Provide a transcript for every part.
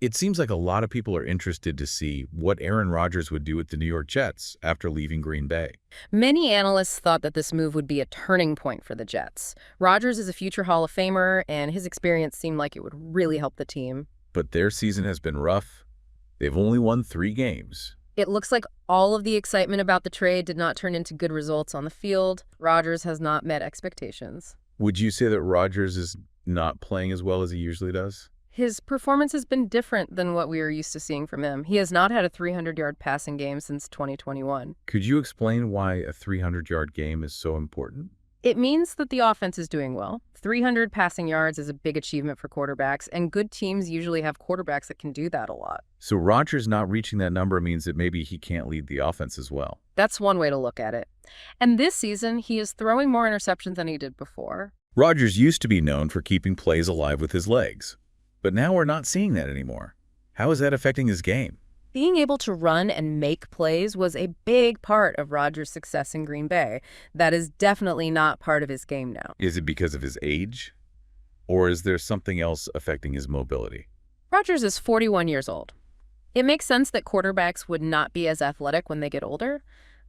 It seems like a lot of people are interested to see what Aaron Rodgers would do with the New York Jets after leaving Green Bay. Many analysts thought that this move would be a turning point for the Jets. Rodgers is a future Hall of Famer, and his experience seemed like it would really help the team. But their season has been rough. They've only won 3 games. It looks like all of the excitement about the trade did not turn into good results on the field. Rodgers has not met expectations. Would you say that Rodgers is not playing as well as he usually does? His performance has been different than what we are used to seeing from him. He has not had a 300-yard passing game since 2021. Could you explain why a 300-yard game is so important? It means that the offense is doing well. 300 passing yards is a big achievement for quarterbacks, and good teams usually have quarterbacks that can do that a lot. So Rodgers not reaching that number means that maybe he can't lead the offense as well. That's one way to look at it. And this season, he is throwing more interceptions than he did before. Rodgers used to be known for keeping plays alive with his legs, but now we're not seeing that anymore. How is that affecting his game? Being able to run and make plays was a big part of Rodgers' success in Green Bay. That is definitely not part of his game now. Is it because of his age? Or is there something else affecting his mobility? Rodgers is 41 years old. It makes sense that quarterbacks would not be as athletic when they get older,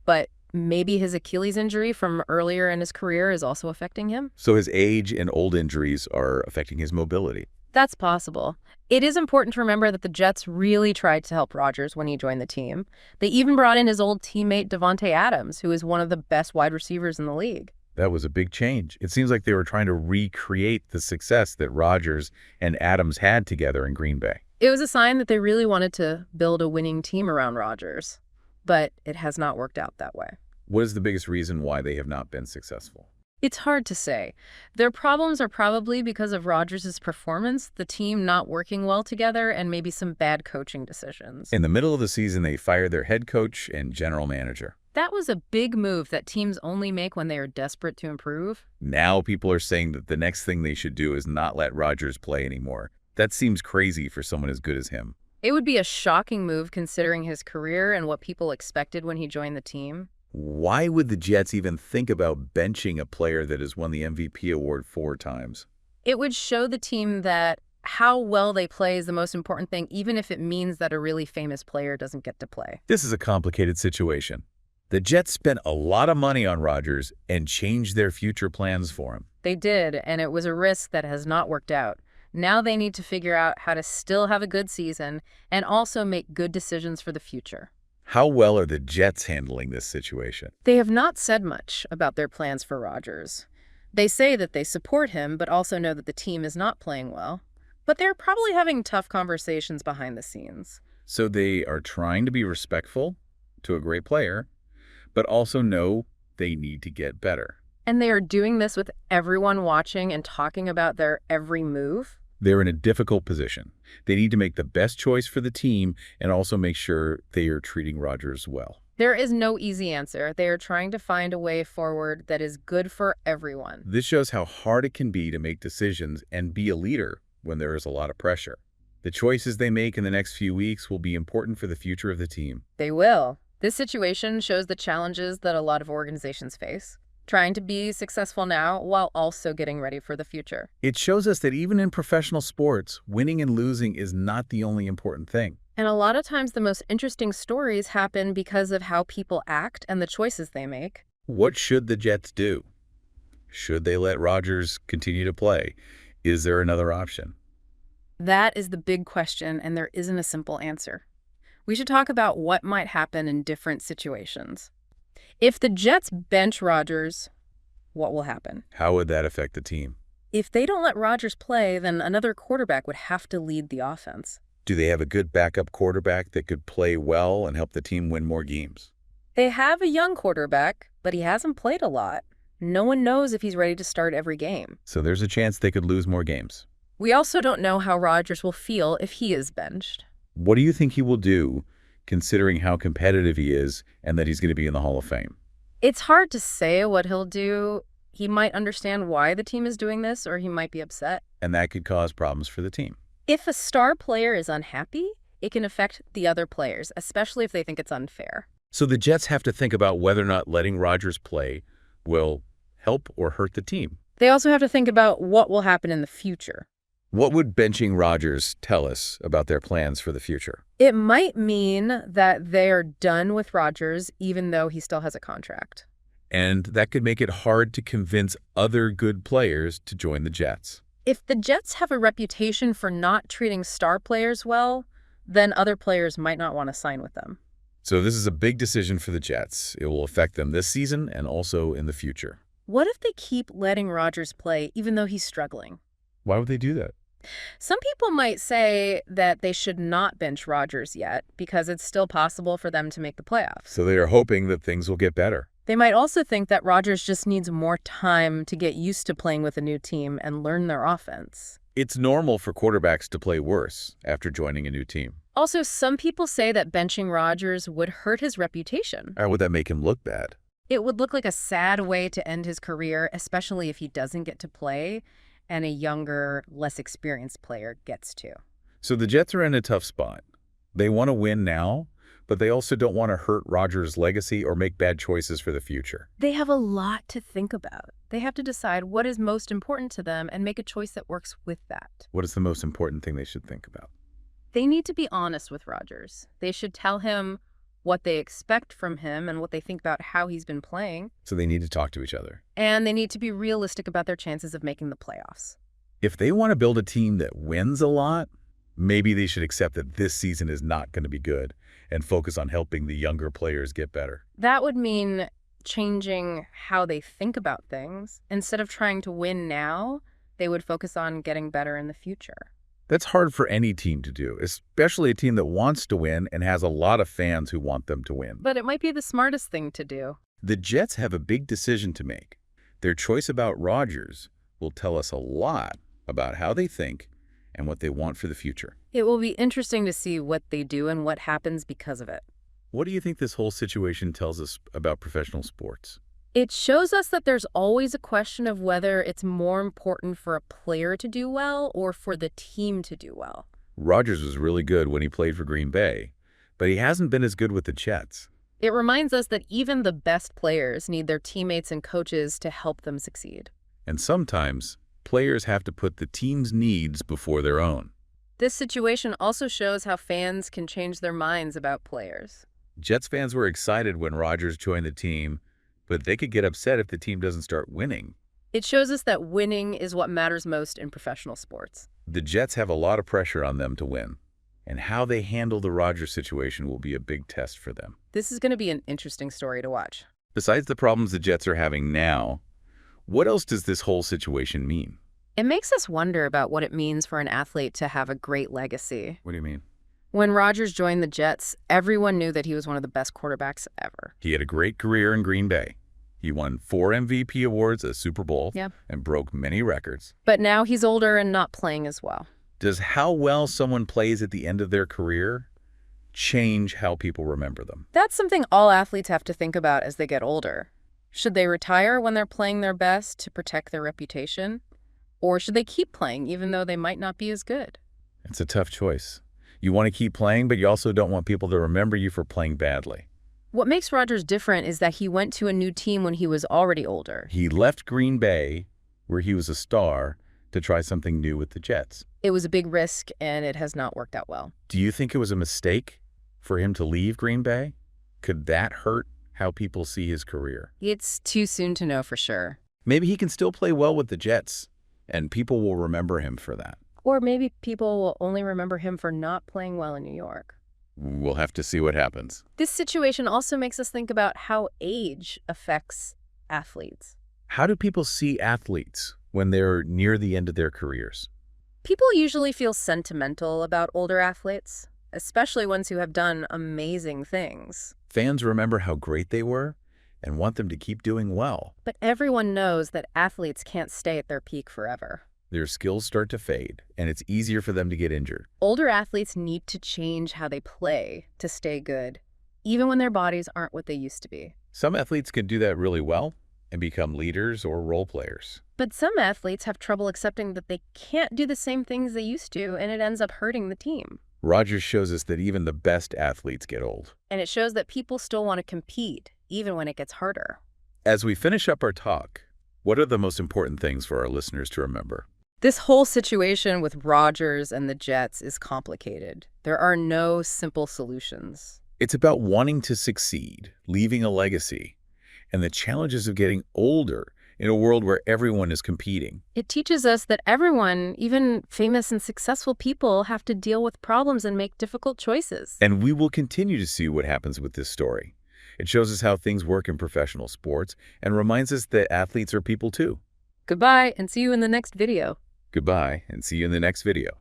but maybe his Achilles injury from earlier in his career is also affecting him. So his age and old injuries are affecting his mobility. That's possible. It is important to remember that the Jets really tried to help Rodgers when he joined the team. They even brought in his old teammate Davante Adams, who is one of the best wide receivers in the league. That was a big change. It seems like they were trying to recreate the success that Rodgers and Adams had together in Green Bay. It was a sign that they really wanted to build a winning team around Rodgers, but it has not worked out that way. What is the biggest reason why they have not been successful? It's hard to say. Their problems are probably because of Rodgers' performance, the team not working well together, and maybe some bad coaching decisions. In the middle of the season, they fired their head coach and general manager. That was a big move that teams only make when they are desperate to improve. Now people are saying that the next thing they should do is not let Rodgers play anymore. That seems crazy for someone as good as him. It would be a shocking move considering his career and what people expected when he joined the team. Why would the Jets even think about benching a player that has won the MVP award 4 times? It would show the team that how well they play is the most important thing, even if it means that a really famous player doesn't get to play. This is a complicated situation. The Jets spent a lot of money on Rodgers and changed their future plans for him. They did, and it was a risk that has not worked out. Now they need to figure out how to still have a good season and also make good decisions for the future. How well are the Jets handling this situation? They have not said much about their plans for Rodgers. They say that they support him, but also know that the team is not playing well. But they're probably having tough conversations behind the scenes. So they are trying to be respectful to a great player, but also know they need to get better. And they are doing this with everyone watching and talking about their every move. They're in a difficult position. They need to make the best choice for the team and also make sure they are treating Rodgers well. There is no easy answer. They are trying to find a way forward that is good for everyone. This shows how hard it can be to make decisions and be a leader when there is a lot of pressure. The choices they make in the next few weeks will be important for the future of the team. They will. This situation shows the challenges that a lot of organizations face, trying to be successful now while also getting ready for the future. It shows us that even in professional sports, winning and losing is not the only important thing. And a lot of times the most interesting stories happen because of how people act and the choices they make. What should the Jets do? Should they let Rodgers continue to play? Is there another option? That is the big question, and there isn't a simple answer. We should talk about what might happen in different situations. If the Jets bench Rodgers, what will happen? How would that affect the team? If they don't let Rodgers play, then another quarterback would have to lead the offense. Do they have a good backup quarterback that could play well and help the team win more games? They have a young quarterback, but he hasn't played a lot. No one knows if he's ready to start every game. So there's a chance they could lose more games. We also don't know how Rodgers will feel if he is benched. What do you think he will do, considering how competitive he is and that he's going to be in the Hall of Fame? It's hard to say what he'll do. He might understand why the team is doing this, or he might be upset. And that could cause problems for the team. If a star player is unhappy, it can affect the other players, especially if they think it's unfair. So the Jets have to think about whether or not letting Rodgers play will help or hurt the team. They also have to think about what will happen in the future. What would benching Rodgers tell us about their plans for the future? It might mean that they are done with Rodgers, even though he still has a contract. And that could make it hard to convince other good players to join the Jets. If the Jets have a reputation for not treating star players well, then other players might not want to sign with them. So this is a big decision for the Jets. It will affect them this season and also in the future. What if they keep letting Rodgers play even though he's struggling? Why would they do that? Some people might say that they should not bench Rodgers yet because it's still possible for them to make the playoffs. So they are hoping that things will get better. They might also think that Rodgers just needs more time to get used to playing with a new team and learn their offense. It's normal for quarterbacks to play worse after joining a new team. Also, some people say that benching Rodgers would hurt his reputation. How would that make him look bad? It would look like a sad way to end his career, especially if he doesn't get to play and a younger, less experienced player gets to. So the Jets are in a tough spot. They want to win now, but they also don't want to hurt Rodgers' legacy or make bad choices for the future. They have a lot to think about. They have to decide what is most important to them and make a choice that works with that. What is the most important thing they should think about? They need to be honest with Rodgers. They should tell him what they expect from him and what they think about how he's been playing. So they need to talk to each other. And they need to be realistic about their chances of making the playoffs. If they want to build a team that wins a lot, maybe they should accept that this season is not going to be good and focus on helping the younger players get better. That would mean changing how they think about things. Instead of trying to win now, they would focus on getting better in the future. That's hard for any team to do, especially a team that wants to win and has a lot of fans who want them to win. But it might be the smartest thing to do. The Jets have a big decision to make. Their choice about Rodgers will tell us a lot about how they think and what they want for the future. It will be interesting to see what they do and what happens because of it. What do you think this whole situation tells us about professional sports? It shows us that there's always a question of whether it's more important for a player to do well or for the team to do well. Rodgers was really good when he played for Green Bay, but he hasn't been as good with the Jets. It reminds us that even the best players need their teammates and coaches to help them succeed. And sometimes, players have to put the team's needs before their own. This situation also shows how fans can change their minds about players. Jets fans were excited when Rodgers joined the team, but they could get upset if the team doesn't start winning. It shows us that winning is what matters most in professional sports. The Jets have a lot of pressure on them to win, and how they handle the Rodgers situation will be a big test for them. This is going to be an interesting story to watch. Besides the problems the Jets are having now, what else does this whole situation mean? It makes us wonder about what it means for an athlete to have a great legacy. What do you mean? When Rodgers joined the Jets, everyone knew that he was one of the best quarterbacks ever. He had a great career in Green Bay. He won 4 MVP awards, a Super Bowl, and broke many records. But now he's older and not playing as well. Does how well someone plays at the end of their career change how people remember them? That's something all athletes have to think about as they get older. Should they retire when they're playing their best to protect their reputation? Or should they keep playing even though they might not be as good? It's a tough choice. You want to keep playing, but you also don't want people to remember you for playing badly. What makes Rodgers different is that he went to a new team when he was already older. He left Green Bay, where he was a star, to try something new with the Jets. It was a big risk, and it has not worked out well. Do you think it was a mistake for him to leave Green Bay? Could that hurt how people see his career? It's too soon to know for sure. Maybe he can still play well with the Jets, and people will remember him for that. Or maybe people will only remember him for not playing well in New York. We'll have to see what happens. This situation also makes us think about how age affects athletes. How do people see athletes when they're near the end of their careers? People usually feel sentimental about older athletes, especially ones who have done amazing things. Fans remember how great they were and want them to keep doing well. But everyone knows that athletes can't stay at their peak forever. Their skills start to fade, and it's easier for them to get injured. Older athletes need to change how they play to stay good, even when their bodies aren't what they used to be. Some athletes can do that really well and become leaders or role players. But some athletes have trouble accepting that they can't do the same things they used to, and it ends up hurting the team. Rodgers shows us that even the best athletes get old. And it shows that people still want to compete, even when it gets harder. As we finish up our talk, what are the most important things for our listeners to remember? This whole situation with Rodgers and the Jets is complicated. There are no simple solutions. It's about wanting to succeed, leaving a legacy, and the challenges of getting older in a world where everyone is competing. It teaches us that everyone, even famous and successful people, have to deal with problems and make difficult choices. And we will continue to see what happens with this story. It shows us how things work in professional sports and reminds us that athletes are people too. Goodbye, and see you in the next video. Goodbye, and see you in the next video.